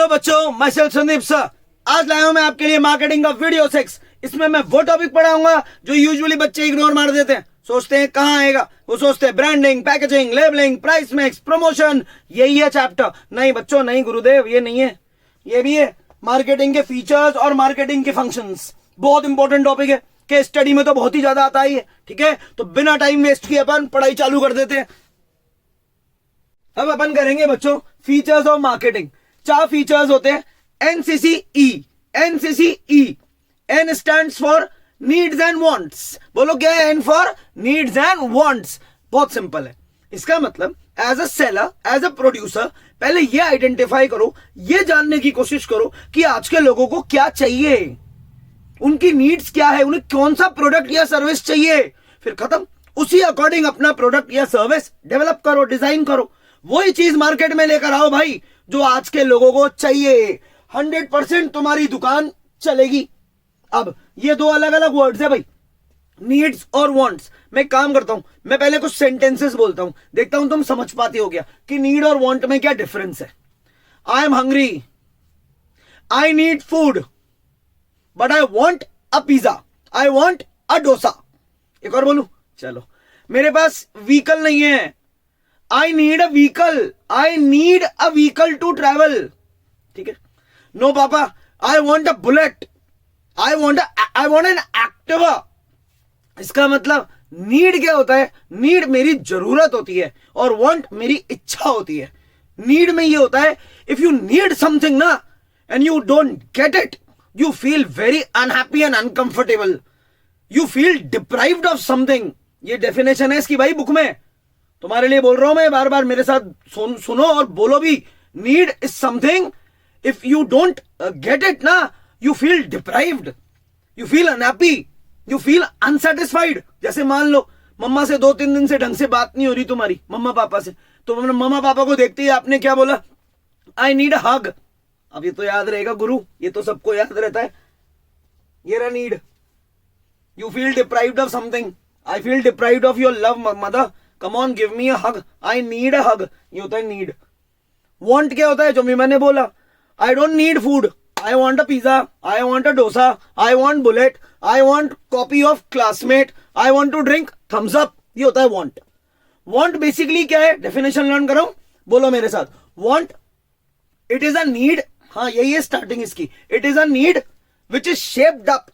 Hello बच्चों, मैं Sandeep sir. आज लाया हूं मैं आपके लिए मार्केटिंग का वीडियो 6। इसमें मैं वो टॉपिक पढ़ाऊंगा जो यूजुअली बच्चे इग्नोर मार देते हैं। सोचते हैं कहां आएगा, वो सोचते हैं branding, packaging, labelling, price mix, promotion, यही है चैप्टर। नहीं बच्चों, नहीं गुरुदेव, ये नहीं है। ये भी है मार्केटिंग के फीचर्स और मार्केटिंग के फंक्शंस। बहुत इंपॉर्टेंट टॉपिक है। केस स्टडी में तो बहुत ही ज्यादा आता ही है। ठीक है, तो बिना टाइम वेस्ट किए अपन पढ़ाई चालू कर देते हैं। अब अपन करेंगे बच्चों फीचर्स ऑफ मार्केटिंग। 4 फीचर्स होते हैं। NCCE, NCCE, N stands for needs and wants. बोलो क्या है N for? Needs and wants. बहुत सिंपल है। इसका मतलब as a seller, as a producer, पहले ये आइडेंटिफाई करो, ये जानने की कोशिश करो कि आज के लोगों को क्या चाहिए, उनकी नीड्स क्या है, उन्हें कौन सा प्रोडक्ट या सर्विस चाहिए। फिर खत्म, उसी अकॉर्डिंग अपना प्रोडक्ट या सर्विस डेवलप करो, डिजाइन करो। वही चीज मार्केट में लेकर आओ भाई जो आज के लोगों को चाहिए। 100% तुम्हारी दुकान चलेगी। अब ये 2 अलग अलग वर्ड्स है भाई, नीड्स और वांट्स। मैं काम करता हूं, मैं पहले कुछ सेंटेंसेस बोलता हूं, देखता हूं तुम समझ पाते हो क्या कि नीड और वांट में क्या डिफरेंस है। I am hungry, I need food, but I want a pizza, I want a dosa. एक और बोलूं, चलो। मेरे पास व्हीकल नहीं है, I need a vehicle, I need a vehicle to travel. ठीक है। नो पापा, I want a bullet, I want an Activa. इसका मतलब नीड क्या होता है? नीड मेरी जरूरत होती है और वांट मेरी इच्छा होती है। नीड में ये होता है इफ यू नीड समथिंग ना and you don't get it, you feel very unhappy and uncomfortable, you feel deprived of something. ये डेफिनेशन है इसकी भाई बुक में। तुम्हारे लिए बोल रहा हूं मैं, बार बार मेरे साथ सुनो और बोलो भी। Need is something, if you don't get it ना, you feel deprived, you feel unhappy, you feel unsatisfied. जैसे मान लो मम्मा से 2-3 दिन से ढंग से बात नहीं हो रही तुम्हारी, मम्मा पापा से, तो मम्मा पापा को देखते ही आपने क्या बोला? आई नीड अ हग। अब ये तो याद रहेगा गुरु, ये तो सबको याद रहता है। ये रहा need. You feel deprived of something, I feel deprived of your love mother, come on give me a hug, I need a hug. ये होता है नीड। वांट क्या होता है? जो भी मैंने बोला, I don't need food, I want a pizza, I want a dosa, I want bullet, I want copy of classmate, I want to drink thumbs up। ये होता है want। want बेसिकली क्या है? डेफिनेशन लर्न करो, बोलो मेरे साथ। want, it is a need। हाँ, यही है स्टार्टिंग इसकी। it is a need which is shaped up,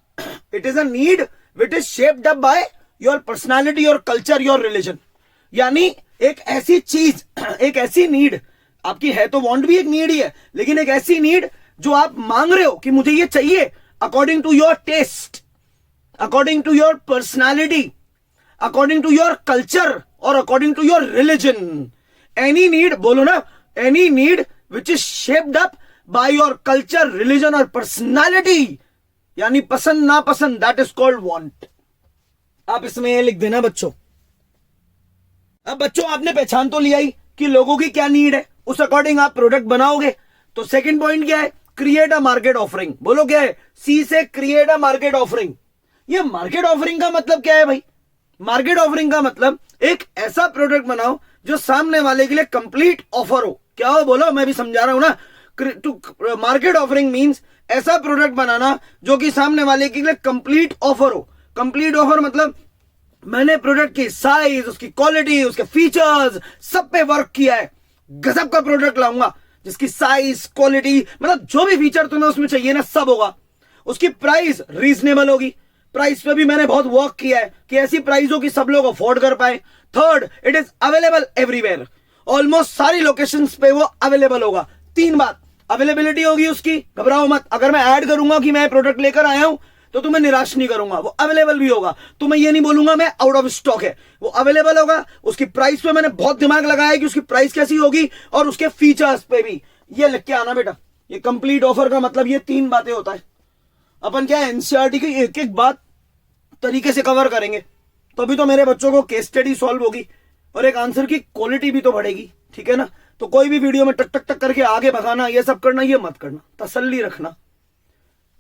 it is a need which is shaped up by your personality, your culture, your religion। यानी एक ऐसी चीज, एक ऐसी नीड आपकी है, तो want भी एक नीड ही है, लेकिन एक ऐसी नीड जो आप मांग रहे हो कि मुझे ये चाहिए according to your taste, according to your personality, according to your culture और according to your religion. Any need, बोलो ना, any need which is shaped up by your culture, religion और पर्सनालिटी, यानी पसंद ना पसंद, दैट इज कॉल्ड वांट। आप इसमें ये लिख देना बच्चों। अब बच्चों आपने पहचान तो लिया ही कि लोगों की क्या नीड है, उस अकॉर्डिंग आप प्रोडक्ट बनाओगे। तो सेकंड पॉइंट क्या है? Create a market offering. बोलो क्या है? सी से क्रिएट अ मार्केट ऑफरिंग। ये मार्केट ऑफरिंग का मतलब क्या है भाई? मार्केट ऑफरिंग का मतलब एक ऐसा प्रोडक्ट बनाओ जो सामने वाले के लिए कंप्लीट ऑफर हो। क्या हो? बोलो, मैं भी समझा रहा हूं ना। मार्केट ऑफरिंग मींस ऐसा प्रोडक्ट बनाना जो कि सामने वाले के लिए कंप्लीट ऑफर हो। कंप्लीट ऑफर मतलब मैंने प्रोडक्ट की साइज, उसकी क्वालिटी, उसके फीचर्स सब पे वर्क किया है। गजब का प्रोडक्ट लाऊंगा जिसकी साइज, क्वालिटी, मतलब जो भी फीचर तुम्हें उसमें चाहिए ना, सब होगा। उसकी प्राइस रीजनेबल होगी। प्राइस पे भी मैंने बहुत वर्क किया है कि ऐसी प्राइस हो कि सब लोग अफोर्ड कर पाए। Third, it is available everywhere. Almost सारी लोकेशंस पे वो अवेलेबल होगा। 3 बात, अवेलेबिलिटी होगी उसकी, घबराओ मत। अगर मैं ऐड करूंगा कि मैं प्रोडक्ट लेकर आया हूं तो तुम्हें निराश नहीं करूंगा, वो अवेलेबल भी होगा। तो मैं ये नहीं बोलूंगा मैं आउट ऑफ स्टॉक है, वो अवेलेबल होगा। उसकी प्राइस पे मैंने बहुत दिमाग लगाया है कि उसकी प्राइस कैसी होगी, और उसके फीचर्स पे भी। ये लिख के आना बेटा। ये कंप्लीट ऑफर का मतलब ये 3 बातें होता है। अपन क्या है, एनसीईआरटी की एक एक बात तरीके से कवर करेंगे, तभी तो मेरे बच्चों को केस स्टडी सॉल्व होगी और एक आंसर की क्वालिटी भी तो बढ़ेगी। ठीक है ना? तो कोई भी वीडियो में टक टक टक करके आगे भगाना, ये सब करना, ये मत करना, तसल्ली रखना।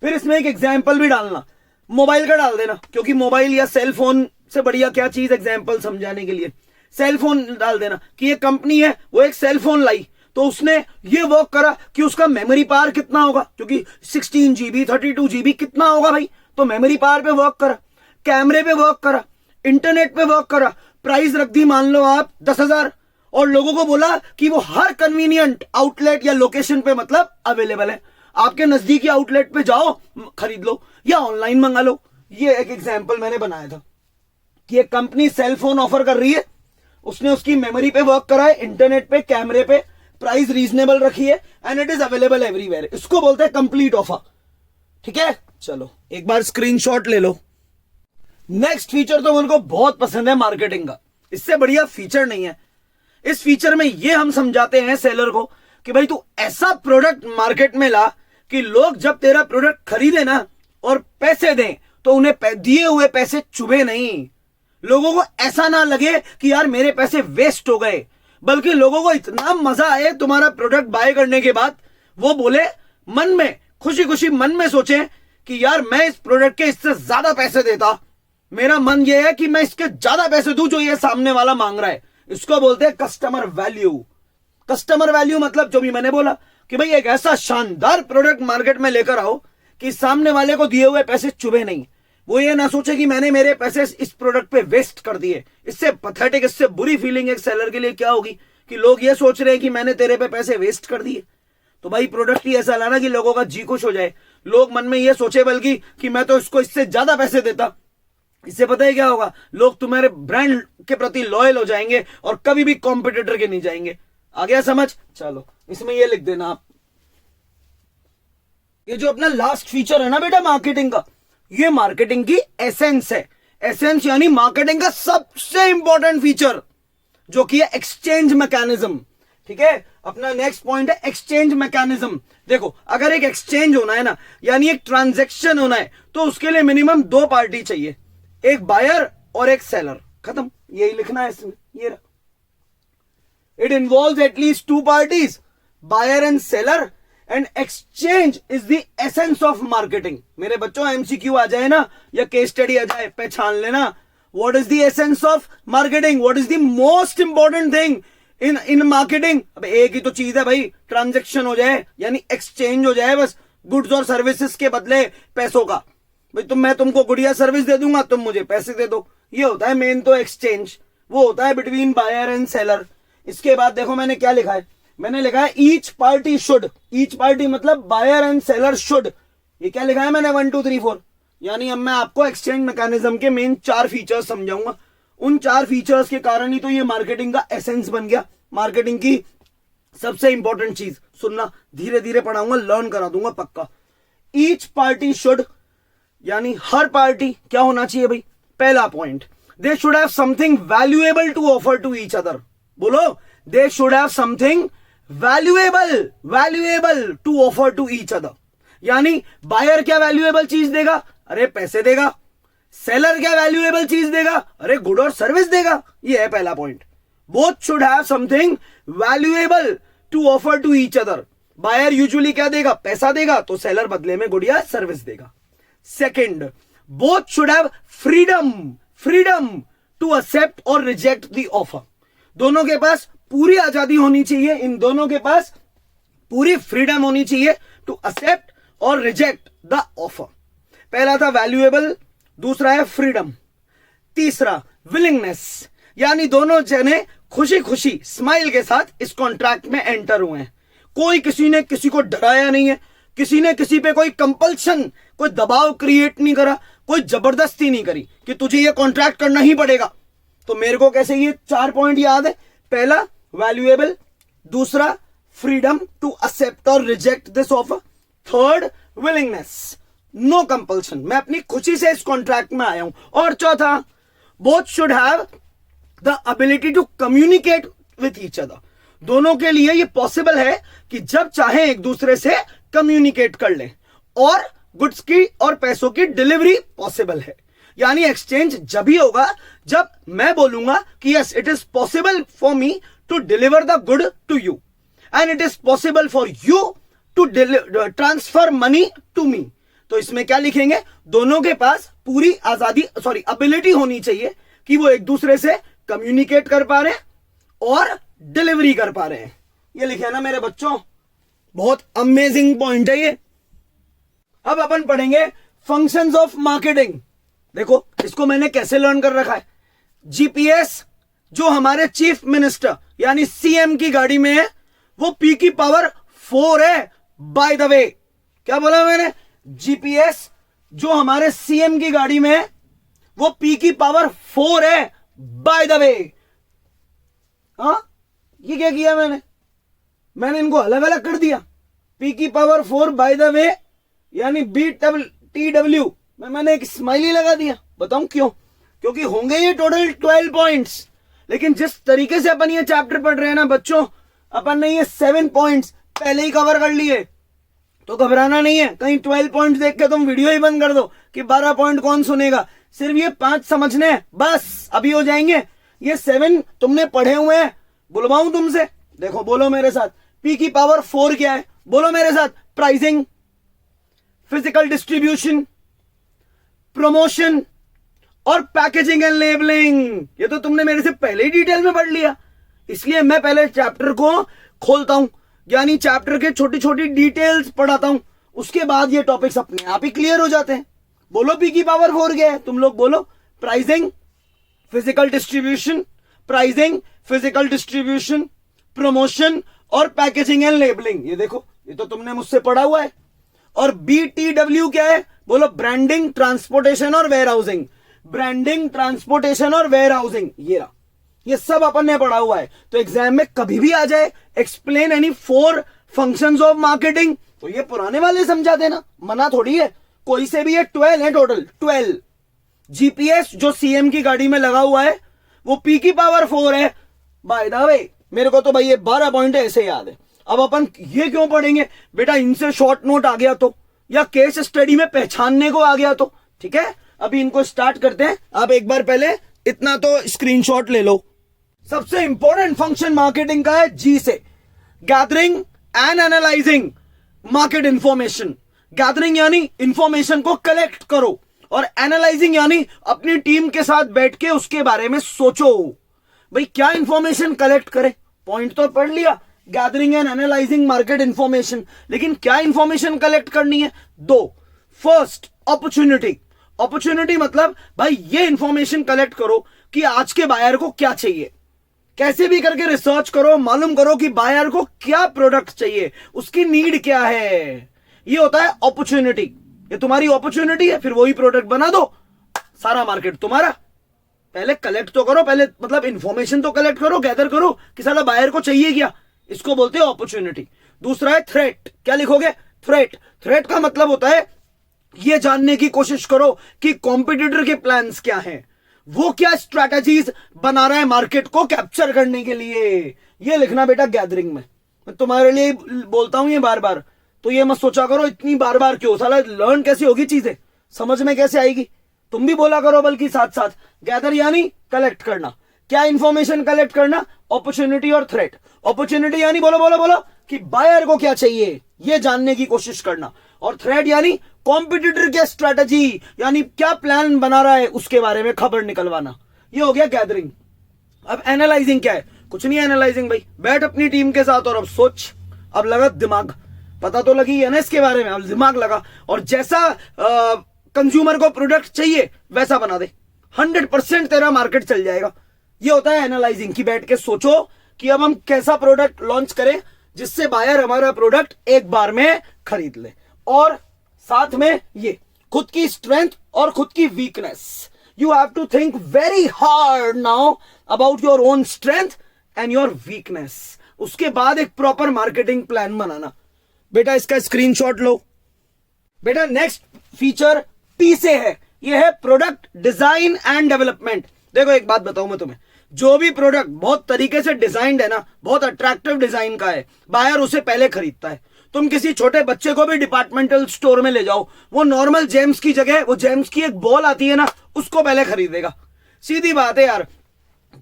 फिर इसमें एक एग्जाम्पल भी डालना, मोबाइल का डाल देना, क्योंकि मोबाइल या सेल फोन से बढ़िया क्या चीज एग्जाम्पल समझाने के लिए। सेल फोन डाल देना कि ये कंपनी है, वो एक सेल फोन लाई, तो उसने ये वर्क करा कि उसका मेमोरी पावर कितना होगा, क्योंकि 16 GB 32 GB कितना होगा भाई, तो मेमोरी पावर पे वर्क करा, कैमरे पे वर्क करा, इंटरनेट पे वर्क करा, प्राइस रख दी मान लो आप 10,000 और लोगों को बोला कि वो हर कन्वीनियंट आउटलेट या लोकेशन पे मतलब अवेलेबल है, आपके नजदीकी आउटलेट पे जाओ खरीद लो या ऑनलाइन मंगा लो। ये एक एग्जाम्पल मैंने बनाया था कि एक कंपनी सेल फोन ऑफर कर रही है, उसने उसकी मेमोरी पे वर्क करा है, इंटरनेट पे, कैमरे पे, प्राइस रीजनेबल रखी है and it is available everywhere. इसको बोलते हैं कंप्लीट ऑफर। ठीक है, चलो एक बार स्क्रीनशॉट ले लो। नेक्स्ट फीचर तो मेरे को बहुत पसंद है मार्केटिंग का, इससे बढ़िया फीचर नहीं है। इस फीचर में ये हम समझाते हैं सेलर को कि भाई तू ऐसा प्रोडक्ट मार्केट में ला कि लोग जब तेरा प्रोडक्ट खरीदे ना और पैसे दें तो उन्हें दिए हुए पैसे चुभे नहीं, लोगों को ऐसा ना लगे कि यार मेरे पैसे वेस्ट हो गए, बल्कि लोगों को इतना मजा आए तुम्हारा प्रोडक्ट बाय करने के बाद, वो बोले मन में खुशी खुशी मन में सोचे कि यार मैं इस प्रोडक्ट के इससे ज्यादा पैसे देता, मेरा मन ये है कि मैं इसके ज्यादा पैसे दूं जो ये सामने वाला मांग रहा है। इसको बोलते हैं कस्टमर वैल्यू। कस्टमर वैल्यू मतलब जो भी मैंने बोला कि भाई एक ऐसा शानदार प्रोडक्ट मार्केट में लेकर आओ कि सामने वाले को दिए हुए पैसे चुभे नहीं, वो ये ना सोचे कि मैंने मेरे पैसे इस प्रोडक्ट पे वेस्ट कर दिए। इससे पैथेटिक, इससे बुरी फीलिंग एक सेलर के लिए क्या होगी कि लोग ये सोच रहे हैं कि मैंने तेरे पे पैसे वेस्ट कर दिए। तो भाई प्रोडक्ट ही ऐसा लाना कि लोगों का जी खुश हो जाए, लोग मन में ये सोचे बल्कि कि मैं तो इसको इससे ज्यादा पैसे देता। इससे पता है क्या होगा, लोग तुम्हारे ब्रांड के प्रति लॉयल हो जाएंगे और कभी भी कॉम्पिटिटर के नहीं जाएंगे। आ गया समझ? चलो इसमें ये लिख देना आप, ये जो अपना लास्ट फीचर है ना बेटा मार्केटिंग का, ये मार्केटिंग की एसेंस है। एसेंस यानी मार्केटिंग का सबसे इंपॉर्टेंट फीचर जो कि है एक्सचेंज मैकेनिज्म। ठीक है, अपना नेक्स्ट पॉइंट है एक्सचेंज मैकेनिज्म। देखो अगर एक एक्सचेंज होना है ना, यानी एक ट्रांजैक्शन होना है, तो उसके लिए मिनिमम 2 पार्टी चाहिए, एक बायर और एक सेलर। खत्म, यही लिखना है इसमें, ये रहा। It involves at least 2 parties, buyer and seller, and exchange is the essence of marketing. मेरे बच्चों एमसीक्यू आ जाए ना या केस स्टडी आ जाए, पहचान लेना what is the essence of marketing, what is the most important thing in marketing. अब एक ही तो चीज है भाई, ट्रांजैक्शन हो जाए यानी एक्सचेंज हो जाए, बस गुड्स और सर्विसेज के बदले पैसों का। भाई मैं तुमको गुड़िया सर्विस दे दूंगा, तुम मुझे पैसे दे दो, ये होता है मेन तो एक्सचेंज, वो होता है बिटवीन बायर एंड सेलर। इसके बाद देखो मैंने क्या लिखा है, मैंने लिखा है each party should, each party मतलब बायर एंड सेलर शुड, ये क्या लिखा है मैंने 1 2 3 4। यानी अब मैं आपको एक्सचेंज मैकेनिज्म के मेन 4 फीचर्स समझाऊंगा। उन 4 फीचर्स के कारण ही तो ये मार्केटिंग का एसेंस बन गया, मार्केटिंग की सबसे इंपॉर्टेंट चीज। सुनना, धीरे धीरे पढ़ाऊंगा, लर्न करा दूंगा पक्का। ईच पार्टी शुड यानी हर पार्टी क्या होना चाहिए भाई, पहला point, they should have something valuable to offer to each other. बोलो, they should have something valuable to offer to each other. यानी बायर क्या वैल्यूएबल चीज देगा, अरे पैसे देगा। सेलर क्या वैल्यूएबल चीज देगा, अरे गुड और सर्विस देगा। ये है पहला point, both should have something valuable to offer to each other. Buyer usually क्या देगा, पैसा देगा, तो सेलर बदले में गुड या सर्विस देगा। Second, both should have freedom to accept और रिजेक्ट द ऑफर। दोनों के पास पूरी आजादी होनी चाहिए, इन दोनों के पास पूरी फ्रीडम होनी चाहिए टू एक्सेप्ट और रिजेक्ट द ऑफर। पहला था वैल्यूएबल, दूसरा है फ्रीडम, तीसरा विलिंगनेस, यानी दोनों जने खुशी खुशी स्माइल के साथ इस कॉन्ट्रैक्ट में एंटर हुए हैं। कोई किसी ने किसी को डराया नहीं है, किसी ने किसी पे कोई कंपल्शन, कोई दबाव क्रिएट नहीं करा, कोई जबरदस्ती नहीं करी कि तुझे ये कॉन्ट्रैक्ट करना ही पड़ेगा। तो मेरे को कैसे ये 4 पॉइंट याद है, पहला वैल्यूएबल, दूसरा फ्रीडम टू एक्सेप्ट और reject this offer, third willingness, no compulsion, मैं अपनी खुशी से इस कॉन्ट्रैक्ट में आया हूं, और चौथा both should have the ability to communicate with each other. दोनों के लिए ये पॉसिबल है कि जब चाहे एक दूसरे से कम्युनिकेट कर लें, और गुड्स की और पैसों की डिलीवरी पॉसिबल है। यानी एक्सचेंज जब भी होगा जब मैं बोलूंगा कि yes it is possible for me to deliver the good to you and it is possible for you to transfer money to me. तो इसमें क्या लिखेंगे, दोनों के पास पूरी आजादी एबिलिटी होनी चाहिए कि वो एक दूसरे से कम्युनिकेट कर पा रहे हैं और डिलीवरी कर पा रहे हैं। ये लिखे है ना मेरे बच्चों, बहुत अमेजिंग पॉइंट है ये। अब अपन पढ़ेंगे फंक्शंस ऑफ मार्केटिंग। देखो इसको मैंने कैसे लर्न कर रखा है। जीपीएस जो हमारे चीफ मिनिस्टर यानी सीएम की गाड़ी में है वो पी की पावर 4 है। बाय द वे, क्या बोला मैंने? जीपीएस जो हमारे सीएम की गाड़ी में है वो पी की पावर 4 है। बाय द वे, हाँ ये क्या किया मैंने इनको अलग अलग कर दिया। पी की पावर 4 बाय द वे यानी BTW में मैंने एक स्माइली लगा दिया। बताऊं क्यों? क्योंकि होंगे ये टोटल 12 पॉइंट्स, लेकिन जिस तरीके से अपन ये चैप्टर पढ़ रहे हैं ना बच्चों, अपन ने ये 7 पॉइंट्स पहले ही कवर कर लिए, तो घबराना नहीं है। कहीं 12 पॉइंट्स देख के तुम वीडियो ही बंद कर दो कि 12 पॉइंट कौन सुनेगा। सिर्फ ये 5 समझने हैं, बस अभी हो जाएंगे। ये 7 तुमने पढ़े हुए हैं। बुलवाऊं तुमसे? देखो बोलो मेरे साथ, पी की पावर 4 क्या है? बोलो मेरे साथ। प्राइसिंग, फिजिकल डिस्ट्रीब्यूशन, प्रमोशन और पैकेजिंग एंड लेबलिंग। ये तो तुमने मेरे से पहले ही डिटेल में पढ़ लिया, इसलिए मैं पहले चैप्टर को खोलता हूं, यानी चैप्टर के छोटी छोटी डिटेल्स पढ़ाता हूं, उसके बाद ये टॉपिक्स अपने आप ही क्लियर हो जाते हैं। बोलो पी की पावर 4 क्या है? तुम लोग बोलो। Pricing, physical distribution, pricing, physical distribution, promotion और पैकेजिंग एंड लेबलिंग। ये देखो, ये तो तुमने मुझसे पढ़ा हुआ है। और BTW क्या है? बोलो। ब्रांडिंग, ट्रांसपोर्टेशन और वेयर हाउसिंग। ब्रांडिंग, ट्रांसपोर्टेशन और वेयर हाउसिंग, ये रहा, ये सब अपन ने पढ़ा हुआ है। तो एग्जाम में कभी भी आ जाए explain any 4 functions of marketing, तो ये पुराने वाले समझा देना, मना थोड़ी है। कोई से भी ये 12 है, टोटल 12। जीपीएस जो सीएम की गाड़ी में लगा हुआ है वो पी की पावर 4 है। बाय द वे, मेरे को तो भाई ये 12 पॉइंट ऐसे याद है। अब अपन ये क्यों पढ़ेंगे बेटा? इनसे शॉर्ट नोट आ गया तो, या केस स्टडी में पहचानने को आ गया तो, ठीक है। अभी इनको स्टार्ट करते हैं। आप एक बार पहले इतना तो स्क्रीनशॉट ले लो। सबसे इंपॉर्टेंट फंक्शन मार्केटिंग का है जी से, gathering and analysing market information. Gathering यानी इंफॉर्मेशन को कलेक्ट करो, और एनालाइजिंग यानी अपनी टीम के साथ बैठ के उसके बारे में सोचो भाई क्या इंफॉर्मेशन कलेक्ट करे। पॉइंट तो पढ़ लिया, gathering and analysing market information, लेकिन क्या इंफॉर्मेशन कलेक्ट करनी है? 2। First, opportunity. अपॉर्चुनिटी मतलब भाई ये इंफॉर्मेशन कलेक्ट करो कि आज के बायर को क्या चाहिए। कैसे भी करके रिसर्च करो, मालूम करो कि बायर को क्या प्रोडक्ट चाहिए, उसकी नीड क्या है। ये होता है अपॉर्चुनिटी। ये तुम्हारी अपॉर्चुनिटी है, फिर वही प्रोडक्ट बना दो, सारा मार्केट तुम्हारा। पहले कलेक्ट तो करो, पहले मतलब इंफॉर्मेशन तो कलेक्ट करो, गैदर करो कि साला बायर को चाहिए क्या। इसको बोलते हो अपॉर्चुनिटी। दूसरा है थ्रेट। क्या लिखोगे? थ्रेट। थ्रेट का मतलब होता है ये जानने की कोशिश करो कि कॉम्पिटिटर के प्लान्स क्या हैं, वो क्या स्ट्रैटेजीज बना रहा है मार्केट को कैप्चर करने के लिए। ये लिखना बेटा गैदरिंग में। मैं तुम्हारे लिए बोलता हूं ये बार बार, तो ये मत सोचा करो इतनी बार बार क्यों, साला लर्न कैसे होगी चीजें, समझ में कैसे आएगी। तुम भी बोला करो बल्कि साथ साथ। गैदर यानी कलेक्ट करना। क्या इंफॉर्मेशन कलेक्ट करना? अपॉर्चुनिटी और थ्रेट। अपॉर्चुनिटी यानी बोलो बोलो बोलो कि बायर को क्या चाहिए ये जानने की कोशिश करना, और थ्रेट यानी कॉम्पिटिटर की स्ट्रेटजी यानी क्या प्लान बना रहा है उसके बारे में खबर निकलवाना। ये हो गया गैदरिंग। अब एनालाइजिंग क्या है? कुछ नहीं एनालाइजिंग भाई, बैठ अपनी टीम के साथ और अब सोच। अब लगा दिमाग, पता तो लगी है ना इसके बारे में, अब दिमाग लगा और जैसा कंज्यूमर को प्रोडक्ट चाहिए वैसा बना दे। 100% तेरा मार्केट चल जाएगा। ये होता है एनालाइजिंग, कि बैठ के सोचो कि अब हम कैसा प्रोडक्ट लॉन्च करें जिससे बायर हमारा प्रोडक्ट एक बार में खरीद ले, और साथ में ये खुद की स्ट्रेंथ और खुद की weakness. You have to think very hard now about your own strength and your weakness. उसके बाद एक प्रॉपर मार्केटिंग प्लान बनाना। बेटा इसका स्क्रीनशॉट लो। बेटा नेक्स्ट फीचर पी से है, ये है प्रोडक्ट डिजाइन एंड डेवलपमेंट। देखो एक बात बताऊं मैं तुम्हें, जो भी प्रोडक्ट बहुत तरीके से डिजाइंड है ना, बहुत अट्रैक्टिव डिजाइन का है, बायर उसे पहले खरीदता है। तुम किसी छोटे बच्चे को भी डिपार्टमेंटल स्टोर में ले जाओ, वो नॉर्मल जेम्स की जगह वो जेम्स की एक बॉल आती है ना, उसको पहले खरीदेगा। सीधी बात है यार।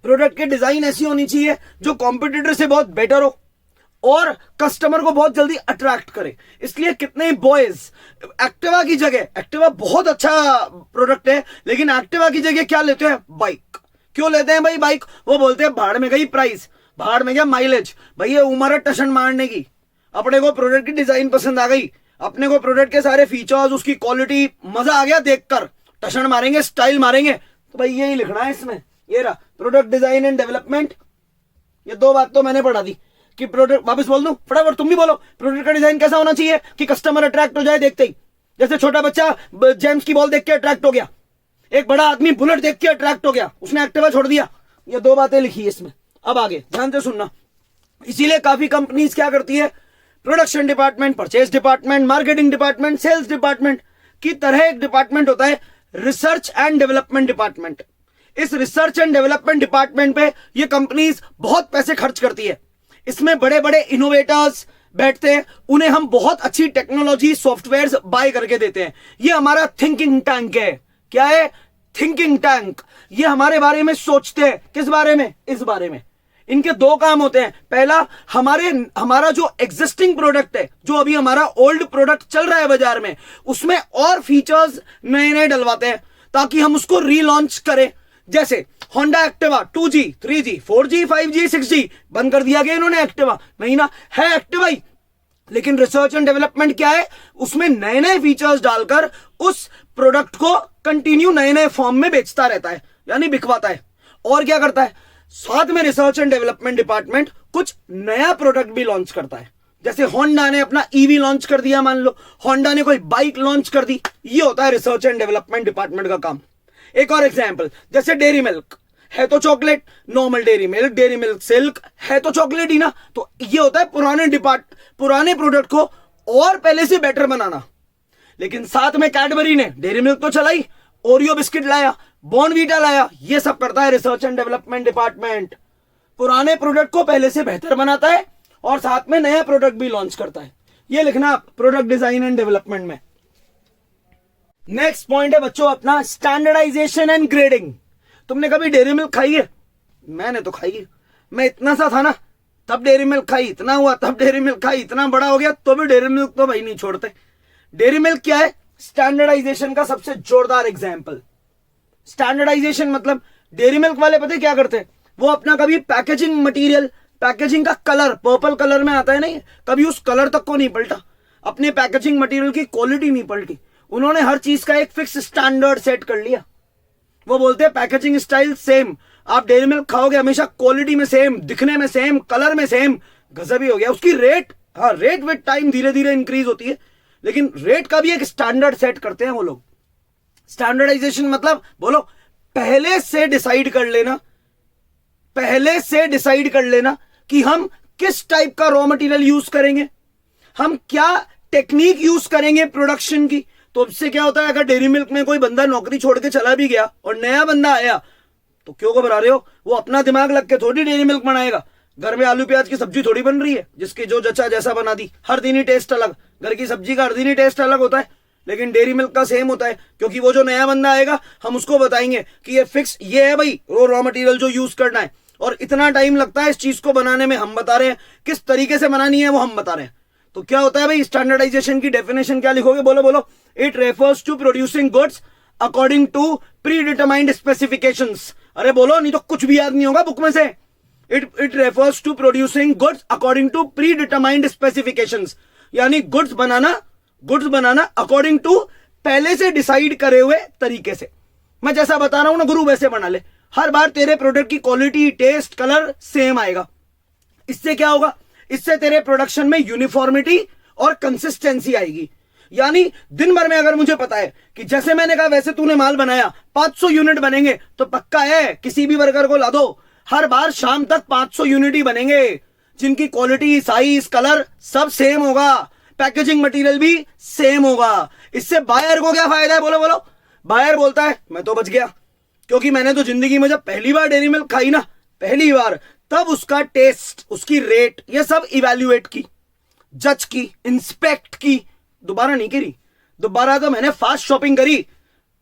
प्रोडक्ट की डिजाइन ऐसी होनी चाहिए जो कॉम्पिटिटर से बहुत बेटर हो और कस्टमर को बहुत जल्दी अट्रैक्ट करे। इसलिए कितने बॉयज एक्टिवा की जगह, एक्टिवा बहुत अच्छा प्रोडक्ट है, लेकिन एक्टिवा की जगह क्या लेते हैं? बाइक। क्यों लेते हैं भाई बाइक? वो बोलते हैं भाड़ में गई प्राइस। भाड़ में क्या माइलेज, भैया उम्र है टशन मारने की। अपने को प्रोडक्ट की डिजाइन पसंद आ गई, अपने को प्रोडक्ट के सारे फीचर्स, उसकी क्वालिटी मजा आ गया देखकर, टशन मारेंगे, स्टाइल मारेंगे, तो भाई यही लिखना है इसमें। ये रहा प्रोडक्ट डिजाइन एंड डेवलपमेंट। ये दो बात तो मैंने पढ़ा दी कि प्रोडक्ट, वापस बोल दूं फटाफट, तुम भी बोलो, प्रोडक्ट का डिजाइन कैसा होना चाहिए कि कस्टमर अट्रैक्ट हो जाए देखते ही। जैसे छोटा बच्चा जेम्स की बॉल देख के अट्रैक्ट हो गया, एक बड़ा आदमी बुलेट देख के अट्रैक्ट हो गया, उसने एक्टिवा छोड़ दिया। ये दो बातें लिखी है इसमें। अब आगे ध्यान से सुनना। इसीलिए काफी कंपनीज क्या करती है, production department, purchase department, marketing department, sales department की तरह एक डिपार्टमेंट होता है रिसर्च एंड डेवलपमेंट डिपार्टमेंट। इस रिसर्च एंड डेवलपमेंट डिपार्टमेंट पे ये कंपनीज बहुत पैसे खर्च करती है। इसमें बड़े बड़े इनोवेटर्स बैठते हैं, उन्हें हम बहुत अच्छी टेक्नोलॉजी सॉफ्टवेयर बाय करके देते हैं। ये हमारा थिंकिंग टैंक है। क्या है? Thinking tank. ये हमारे बारे में सोचते हैं। किस बारे में? इस बारे में। इनके दो काम होते हैं। पहला, हमारा जो एग्जिस्टिंग प्रोडक्ट है, जो अभी हमारा ओल्ड प्रोडक्ट चल रहा है बाजार में, उसमें और फीचर्स नए नए डलवाते हैं ताकि हम उसको रीलॉन्च करें। जैसे Honda Activa 2G, 3G, 4G, 5G, 6G बंद कर दिया गया इन्होंने एक्टिवा, नहीं ना, है एक्टिवा ही। लेकिन रिसर्च एंड डेवलपमेंट क्या है, उसमें नए नए फीचर्स डालकर उस प्रोडक्ट को कंटिन्यू नए नए फॉर्म में बेचता रहता है, यानी बिकवाता है। और क्या करता है, साथ में रिसर्च एंड डेवलपमेंट डिपार्टमेंट कुछ नया प्रोडक्ट भी लॉन्च करता है। जैसे होंडा ने अपना ईवी लॉन्च कर दिया, मान लो होंडा ने कोई बाइक लॉन्च कर दी, ये होता है रिसर्च एंड डेवलपमेंट डिपार्टमेंट का काम। एक और एग्जांपल, जैसे डेयरी मिल्क है तो chocolate, normal dairy milk silk है तो चॉकलेट ही ना। तो ये होता है पुराने प्रोडक्ट को और पहले से बेटर बनाना। लेकिन साथ में कैडबरी ने डेयरी मिल्क तो चलाई, ओरियो बिस्किट लाया, बॉर्नवीटा लाया, ये सब करता है रिसर्च एंड डेवलपमेंट डिपार्टमेंट। पुराने प्रोडक्ट को पहले से बेहतर बनाता है और साथ में नया प्रोडक्ट भी लॉन्च करता है। ये लिखना आप प्रोडक्ट डिजाइन एंड डेवलपमेंट में। नेक्स्ट पॉइंट है बच्चों अपना स्टैंडर्डाइजेशन एंड ग्रेडिंग। तुमने कभी डेयरी मिल्क खाई है? मैंने तो खाई है। मैं इतना सा था ना तब डेयरी मिल्क खाई, इतना हुआ तब डेयरी मिल्क खाई, इतना बड़ा हो गया तो भी डेयरी मिल्क तो भाई नहीं छोड़ते। डेयरी मिल्क क्या है? स्टैंडर्डाइजेशन का सबसे जोरदार एग्जाम्पल। स्टैंडर्डाइजेशन मतलब डेयरी मिल्क वाले पता है क्या करते हैं, वो अपना कभी पैकेजिंग मटेरियल, पैकेजिंग का कलर पर्पल कलर में आता है नहीं, कभी उस कलर तक को नहीं पलटा, अपने पैकेजिंग मटेरियल की क्वालिटी नहीं पलटी। उन्होंने हर चीज का एक फिक्स स्टैंडर्ड सेट कर लिया। वो बोलते हैं पैकेजिंग स्टाइल सेम, आप डेयरी मिल्क खाओगे हमेशा क्वालिटी में सेम, दिखने में सेम, कलर में सेम। गजब ही हो गया। उसकी रेट, हाँ रेट विद टाइम धीरे धीरे इंक्रीज होती है, लेकिन रेट का भी एक स्टैंडर्ड सेट करते हैं वो लोग। स्टैंडर्डाइजेशन मतलब बोलो पहले से डिसाइड कर लेना कि हम किस टाइप का रॉ मटेरियल यूज करेंगे, हम क्या टेक्निक यूज करेंगे प्रोडक्शन की। तो इससे क्या होता है, अगर डेयरी मिल्क में कोई बंदा नौकरी छोड़ के चला भी गया और नया बंदा आया तो क्यों घबरा रहे हो, वो अपना दिमाग लग के थोड़ी डेयरी मिल्क बनाएगा। घर में आलू प्याज की सब्जी थोड़ी बन रही है, जिसकी जो जचा जैसा बना दी, हर दिन ही टेस्ट अलग, घर की सब्जी का हर दिन ही टेस्ट अलग होता है। लेकिन डेयरी मिल्क का सेम होता है, क्योंकि वो जो नया बंदा आएगा हम उसको बताएंगे कि ये फिक्स ये है भाई वो रॉ मटेरियल जो यूज करना है, और इतना टाइम लगता है इस चीज को बनाने में, हम बता रहे हैं किस तरीके से बनानी है वो हम बता रहे हैं। तो क्या होता है भाई, स्टैंडर्डाइजेशन की डेफिनेशन क्या लिखोगे, बोलो बोलो। It refers to producing goods according to predetermined specifications. अरे बोलो, नहीं तो कुछ भी याद नहीं होगा बुक में से। It refers to producing goods according to predetermined specifications, यानी गुड्स बनाना अकॉर्डिंग टू पहले से डिसाइड करे हुए तरीके से। मैं जैसा बता रहा हूं ना गुरु, वैसे बना ले। हर बार तेरे प्रोडक्ट की क्वालिटी, टेस्ट, कलर सेम आएगा। इससे क्या होगा, इससे तेरे प्रोडक्शन में यूनिफॉर्मिटी और कंसिस्टेंसी आएगी। यानी दिन भर में अगर मुझे पता है कि जैसे मैंने कहा वैसे तूने माल बनाया, 500 यूनिट बनेंगे, तो पक्का है किसी भी वर्कर को ला दो, हर बार शाम तक 500 यूनिट ही बनेंगे, जिनकी क्वालिटी, साइज, कलर सब सेम होगा, पैकेजिंग मटेरियल भी सेम होगा। इससे बायर को क्या फायदा है, बोलो बोलो। बायर बोलता है मैं तो बच गया, क्योंकि मैंने तो जिंदगी में जब पहली बार डेयरी मिल्क खाई ना, पहली बार, तब उसका टेस्ट, उसकी रेट, ये सब इवैल्यूएट की, जज की, इंस्पेक्ट की। दोबारा नहीं करी, दोबारा तो मैंने फास्ट शॉपिंग करी।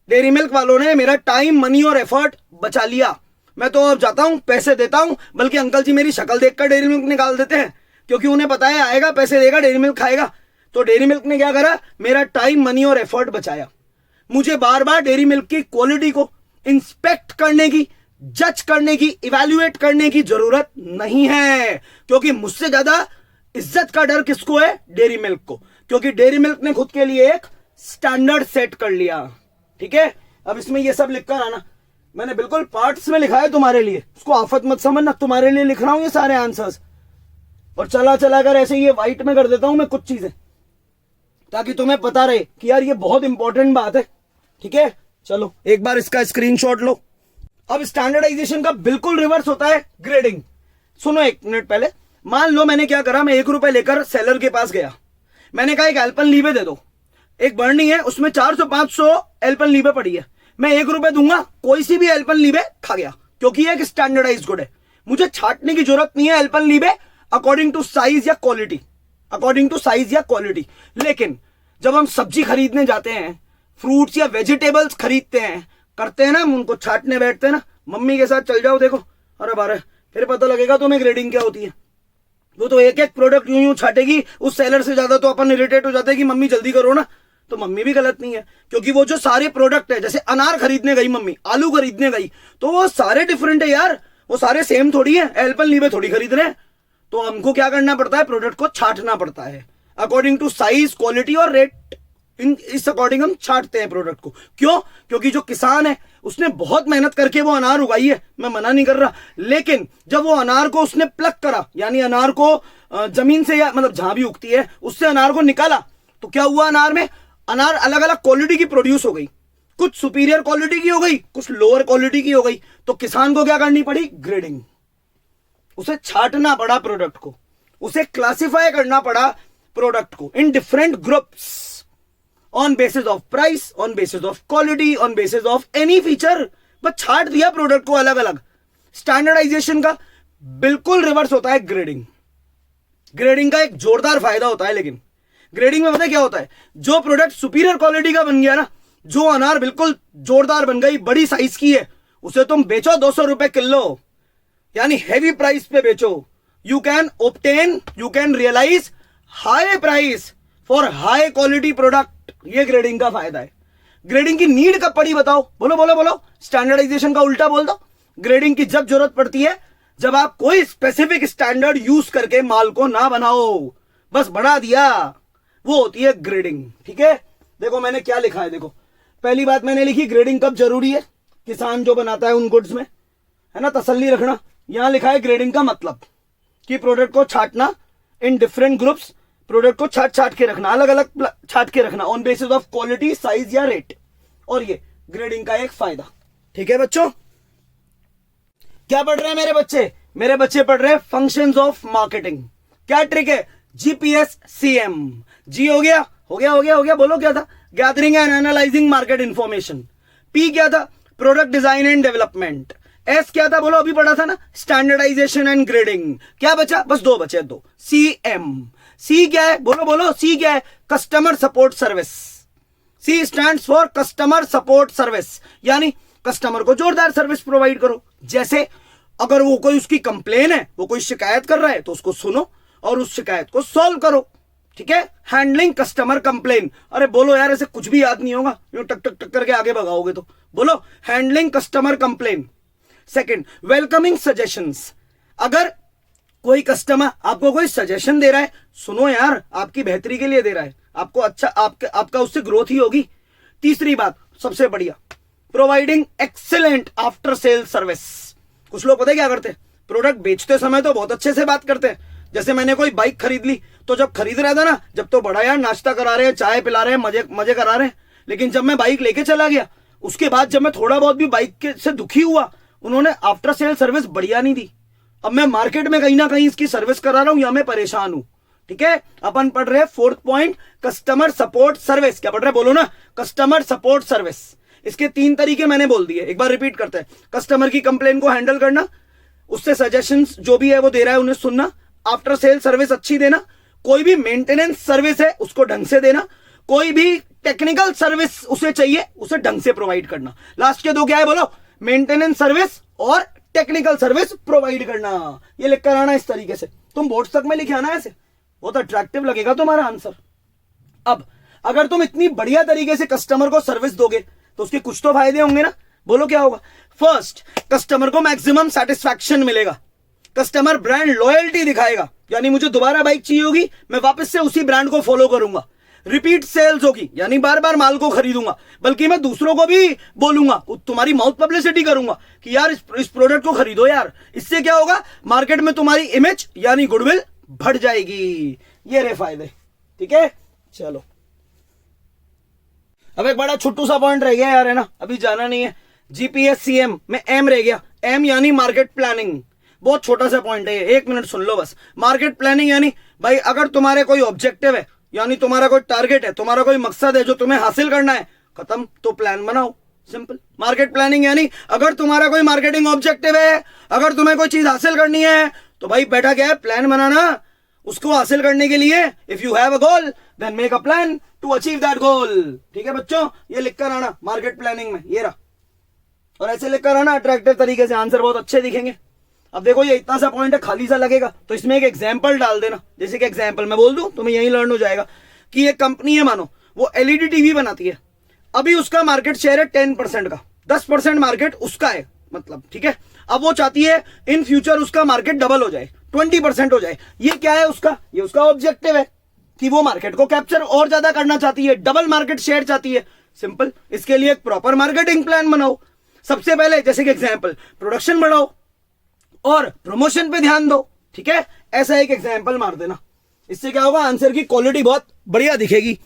डेयरी मिल्क वालों ने मेरा टाइम, मनी और एफर्ट बचा लिया। मैं तो अब जाता हूं, पैसे देता हूं, बल्कि अंकल जी मेरी शक्ल देखकर डेयरी मिल्क निकाल देते हैं, क्योंकि उन्हें पता है आएगा, पैसे देगा, डेयरी मिल्क खाएगा। तो डेयरी मिल्क ने क्या करा, मेरा टाइम, मनी और एफर्ट बचाया। मुझे बार बार डेयरी मिल्क की क्वालिटी को इंस्पेक्ट करने की, जज करने की, इवैल्यूएट करने की जरूरत नहीं है, क्योंकि मुझसे ज्यादा इज्जत का डर किसको है? डेयरी मिल्क को, क्योंकि डेयरी मिल्क ने खुद के लिए एक स्टैंडर्ड सेट कर लिया। ठीक है, अब इसमें ये सब लिखकर आना, मैंने बिल्कुल पार्ट्स में लिखा है तुम्हारे लिए, उसको आफत मत समझना, तुम्हारे लिए लिख रहा हूं ये सारे आंसर्स। और चला चला कर ऐसे ये व्हाइट में कर देता हूं मैं कुछ चीजें, ताकि तुम्हें पता रहे कि यार ये बहुत इंपॉर्टेंट बात है। ठीक है, चलो एक बार इसका स्क्रीनशॉट लो। अब स्टैंडर्डाइजेशन का बिल्कुल रिवर्स होता है ग्रेडिंग। सुनो एक मिनट पहले, मान लो मैंने क्या करा, मैं 1 रुपए लेकर सेलर के पास गया, मैंने कहा एक एल्पेनलीबे दे दो, एक बर्नी है उसमें 400-500 एल्पेनलीबे पड़ी है, मैं 1 रुपए दूंगा, कोई सी भी एल्पेनलीबे खा गया, क्योंकि ये एक स्टैंडर्डाइज गुड है। मुझे छाटने की जरूरत नहीं है एल्पेनलीबे अकॉर्डिंग टू साइज या क्वालिटी, अकॉर्डिंग टू साइज या क्वालिटी। लेकिन जब हम सब्जी खरीदने जाते हैं, फ्रूट्स या वेजिटेबल्स खरीदते हैं, करते हैं ना, हम उनको छाटने बैठते हैं ना, मम्मी के साथ चल जाओ, देखो अरे बारे, फिर पता लगेगा तुम्हें ग्रेडिंग क्या होती है। वो तो एक एक प्रोडक्ट यूं यूं छाटेगी, उस सेलर से ज्यादा तो अपन इरिटेट हो जाते हैं कि मम्मी जल्दी करो ना। तो मम्मी भी गलत नहीं है, क्योंकि वो जो सारे प्रोडक्ट है, जैसे अनार खरीदने गई मम्मी, आलू खरीदने गई, तो वो सारे डिफरेंट है यार, वो सारे सेम थोड़ी है, एल्पेनलीबे थोड़ी खरीद रहे हैं। तो हमको क्या करना पड़ता है? प्रोडक्ट को छाटना पड़ता है अकॉर्डिंग टू साइज, क्वालिटी और रेट, इस अकॉर्डिंग हम छाटते हैं प्रोडक्ट को। क्यों? क्योंकि जो किसान है उसने बहुत मेहनत करके वो अनार उगाई है, मैं मना नहीं कर रहा, लेकिन जब वो अनार को उसने प्लक करा, यानी अनार को जमीन से या मतलब जहां भी उगती है उससे अनार को निकाला, तो क्या हुआ? अनार में अनार अलग अलग क्वालिटी की प्रोड्यूस हो गई, कुछ सुपीरियर क्वालिटी की हो गई, कुछ लोअर क्वालिटी की हो गई। तो किसान को क्या करनी पड़ी? ग्रेडिंग, उसे छाटना पड़ा प्रोडक्ट को, उसे क्लासिफाई करना पड़ा प्रोडक्ट को in different groups, on basis of price, on basis of quality, on basis of any feature, बस छाट दिया प्रोडक्ट को अलग अलग। स्टैंडर्डाइजेशन का बिल्कुल रिवर्स होता है ग्रेडिंग। ग्रेडिंग का एक जोरदार फायदा होता है, लेकिन ग्रेडिंग में पता है क्या होता है? जो प्रोडक्ट सुपीरियर क्वालिटी का बन गया ना, जो अनार बिल्कुल जोरदार बन गई, बड़ी साइज की है, उसे तुम बेचो 200 रुपए किलो, यानी हैवी प्राइस पे बेचो। You can realise high price for high quality product. ये ग्रेडिंग का फायदा है। ग्रेडिंग की नीड कब पड़ी बताओ? बोलो बोलो बोलो, स्टैंडर्डाइजेशन का उल्टा बोल दो। ग्रेडिंग की जब जरूरत पड़ती है जब आप कोई स्पेसिफिक स्टैंडर्ड यूज करके माल को ना बनाओ, बस बढ़ा दिया, वो होती है ग्रेडिंग। ठीक है, देखो मैंने क्या लिखा है, देखो पहली बात मैंने लिखी ग्रेडिंग कब जरूरी है, किसान जो बनाता है उन गुड्स में, है ना, तसल्ली रखना। यहां लिखा है ग्रेडिंग का मतलब कि प्रोडक्ट को छाटना इन डिफरेंट ग्रुप्स, प्रोडक्ट को छाट के रखना, अलग अलग छाट के रखना on basis of quality, size या रेट, और ये ग्रेडिंग का एक फायदा। ठीक है बच्चों, क्या पढ़ रहे हैं मेरे बच्चे? मेरे बच्चे पढ़ रहे हैं फंक्शंस ऑफ मार्केटिंग। क्या ट्रिक है? GPS CM. जी हो गया, हो गया, हो गया, हो गया, बोलो क्या था? Gathering and analysing market information. P क्या था? Product design and development. S क्या था? बोलो, अभी पढ़ा था ना, स्टैंडर्डाइजेशन एंड ग्रेडिंग। क्या बचा? बस 2 बचे, 2। सीएम। सी क्या है? बोलो बोलो, सी क्या है? Customer support service. C stands for customer support service, यानी कस्टमर को जोरदार सर्विस प्रोवाइड करो। जैसे अगर वो कोई उसकी कंप्लेन है, वो कोई शिकायत कर रहा है, तो उसको सुनो और उस शिकायत को सॉल्व करो। ठीक है, हैंडलिंग कस्टमर कंप्लेन। अरे बोलो यार, ऐसे कुछ भी याद नहीं होगा, यूं टक टक टक करके आगे भगाओगे तो। बोलो, handling customer complain. Second, welcoming suggestions. अगर कोई कस्टमर आपको कोई सजेशन दे रहा है, सुनो यार, आपकी बेहतरी के लिए दे रहा है, आपको अच्छा, आपका उससे ग्रोथ ही होगी। तीसरी बात, सबसे बढ़िया, providing excellent after sale service. कुछ लोग पता है क्या करते हैं? प्रोडक्ट बेचते समय तो बहुत अच्छे से बात करते हैं। जैसे मैंने कोई बाइक खरीद ली, तो जब खरीद रहा था ना, जब तो बड़ा यार नाश्ता करा रहे हैं, चाय पिला रहे हैं, मजे करा रहे हैं, लेकिन जब मैं बाइक लेके चला गया, उसके बाद जब मैं थोड़ा बहुत भी बाइक से दुखी हुआ, उन्होंने आफ्टर सेल सर्विस बढ़िया नहीं दी। अब मैं मार्केट में कहीं ना कहीं इसकी सर्विस करा रहा हूं या मैं परेशान हूं। ठीक है, अपन पढ़ रहे हैं 4th point, customer support service. क्या पढ़ रहे हैं? बोलो ना, कस्टमर सपोर्ट सर्विस। इसके 3 तरीके मैंने बोल दिए, एक बार रिपीट करते हैं। कस्टमर की कंप्लेन को हैंडल करना, उससे सजेशंस जो भी है वो दे रहा है उन्हें सुनना, आफ्टर सेल सर्विस अच्छी देना, कोई भी मेंटेनेंस सर्विस है उसको ढंग से देना, कोई भी टेक्निकल सर्विस उसे चाहिए उसे ढंग से प्रोवाइड करना। लास्ट के 2 क्या है? बोलो, मेंटेनेंस सर्विस और टेक्निकल सर्विस प्रोवाइड करना। ये लिखकर आना इस तरीके से, तुम बोर्ड तक में लिखे आना ऐसे, बहुत अट्रैक्टिव लगेगा तुम्हारा आंसर। अब अगर तुम इतनी बढ़िया तरीके से कस्टमर को सर्विस दोगे तो उसके कुछ तो फायदे होंगे ना। बोलो क्या होगा? फर्स्ट, कस्टमर को मैक्सिमम सेटिस्फैक्शन मिलेगा, कस्टमर ब्रांड लॉयल्टी दिखाएगा, यानी मुझे दोबारा बाइक चाहिए होगी, मैं वापस से उसी ब्रांड को फॉलो करूंगा। रिपीट सेल्स होगी, यानी बार बार माल को खरीदूंगा, बल्कि मैं दूसरों को भी बोलूंगा, तुम्हारी माउथ पब्लिसिटी करूंगा कि यार इस प्रोडक्ट को खरीदो यार। इससे क्या होगा? मार्केट में तुम्हारी इमेज यानी गुडविल बढ़ जाएगी। ये रहे फायदे, ठीक है। चलो अब एक बड़ा छोटू सा पॉइंट रह गया यार, है ना, अभी जाना नहीं है। GPSCM में एम रह गया, एम यानी मार्केट प्लानिंग। बहुत छोटा सा पॉइंट है, 1 मिनट सुन लो बस। मार्केट प्लानिंग यानी भाई अगर तुम्हारे कोई ऑब्जेक्टिव है, यानी तुम्हारा कोई टारगेट है, तुम्हारा कोई मकसद है जो तुम्हें हासिल करना है, खत्म, तो प्लान बनाओ, सिंपल। मार्केट प्लानिंग यानी अगर तुम्हारा कोई मार्केटिंग ऑब्जेक्टिव है, अगर तुम्हें कोई चीज हासिल करनी है, तो भाई बैठा क्या है, प्लान बनाना उसको हासिल करने के लिए। If you have a goal then make a plan to achieve that goal. ठीक है बच्चों, ये लिखकर आना मार्केट प्लानिंग में, ये रहा, और ऐसे लिखकर आना अट्रैक्टिव तरीके से, आंसर बहुत अच्छे दिखेंगे। अब देखो ये इतना सा पॉइंट है, खाली सा लगेगा, तो इसमें एक एग्जांपल डाल देना। जैसे कि एग्जांपल मैं बोल दूं, तुम्हें यही लर्न हो जाएगा कि एक कंपनी है, मानो वो LED टीवी बनाती है, अभी उसका मार्केट शेयर है 10% का, 10% मार्केट उसका है, मतलब ठीक है। अब वो चाहती है इन फ्यूचर उसका मार्केट डबल हो जाए, 20% हो जाए। ये क्या है उसका? ये उसका ऑब्जेक्टिव है कि वो मार्केट को कैप्चर और ज्यादा करना चाहती है, डबल मार्केट शेयर चाहती है। सिंपल, इसके लिए एक प्रॉपर मार्केटिंग प्लान बनाओ। सबसे पहले जैसे कि एग्जांपल, प्रोडक्शन बढ़ाओ और प्रमोशन पे ध्यान दो, ठीक है। ऐसा एक एग्जांपल मार देना, इससे क्या होगा, आंसर की क्वालिटी बहुत बढ़िया दिखेगी।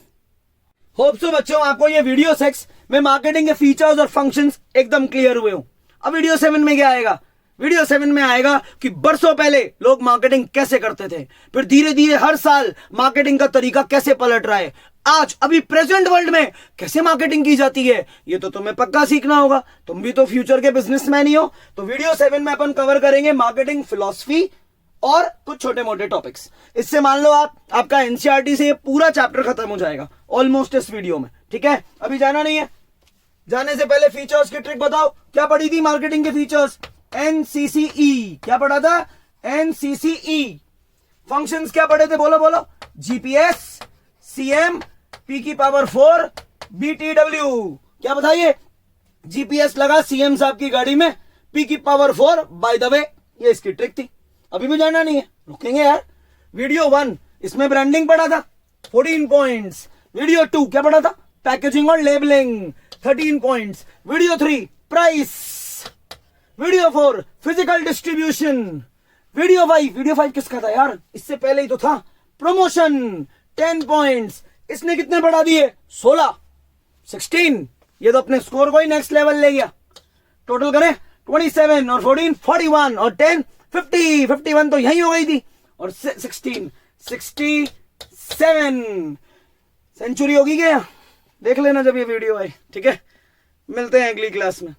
होप सो बच्चों आपको ये वीडियो 6 में मार्केटिंग के फीचर्स और फंक्शंस एकदम क्लियर हुए हो। अब वीडियो 7 में क्या आएगा? वीडियो 7 में आएगा कि बरसों पहले लोग मार्केटिंग कैसे करते थे, फिर धीरे धीरे हर साल मार्केटिंग का तरीका कैसे पलट रहा है, आज अभी प्रेजेंट वर्ल्ड में कैसे मार्केटिंग की जाती है। ये तो तुम्हें पक्का सीखना होगा, तुम भी तो फ्यूचर के बिजनेसमैन ही हो। तो वीडियो 7 में अपन कवर करेंगे मार्केटिंग फिलॉसफी और कुछ छोटे मोटे टॉपिक्स। इससे मान लो आपका NCERT से ये पूरा चैप्टर खत्म हो जाएगा ऑलमोस्ट इस वीडियो में, ठीक है। अभी जाना नहीं है, जाने से पहले फीचर्स की ट्रिक बताओ। क्या पढ़ी थी मार्केटिंग के फीचर्स? NCCE। क्या पढ़ा था? NCCE। फंक्शंस क्या पढ़े थे? बोलो बोलो। GPS, CM, P की पावर 4, BTW। क्या बताइए? GPS लगा CM साहब की गाड़ी में, P की पावर 4। बाय द वे ये इसकी ट्रिक थी। अभी भी जाना नहीं है, रुकेंगे यार। वीडियो 1 इसमें ब्रांडिंग पढ़ा था, 14 पॉइंट्स। वीडियो 2 क्या पढ़ा था? पैकेजिंग और labelling, 13 points. Video 3 price. Video 4 physical distribution. Video 5 किसका था यार? इससे पहले ही तो था, प्रमोशन, 10 पॉइंट्स। इसने कितने बढ़ा दिए? 16, 16। ये तो अपने स्कोर को ही नेक्स्ट लेवल ले गया। टोटल करें 27 और 14 41 और 10 50, 51 तो यही हो गई थी, और 16 67। सेंचुरी होगी क्या? देख लेना जब ये वीडियो आए, ठीक है। मिलते हैं अगली क्लास में।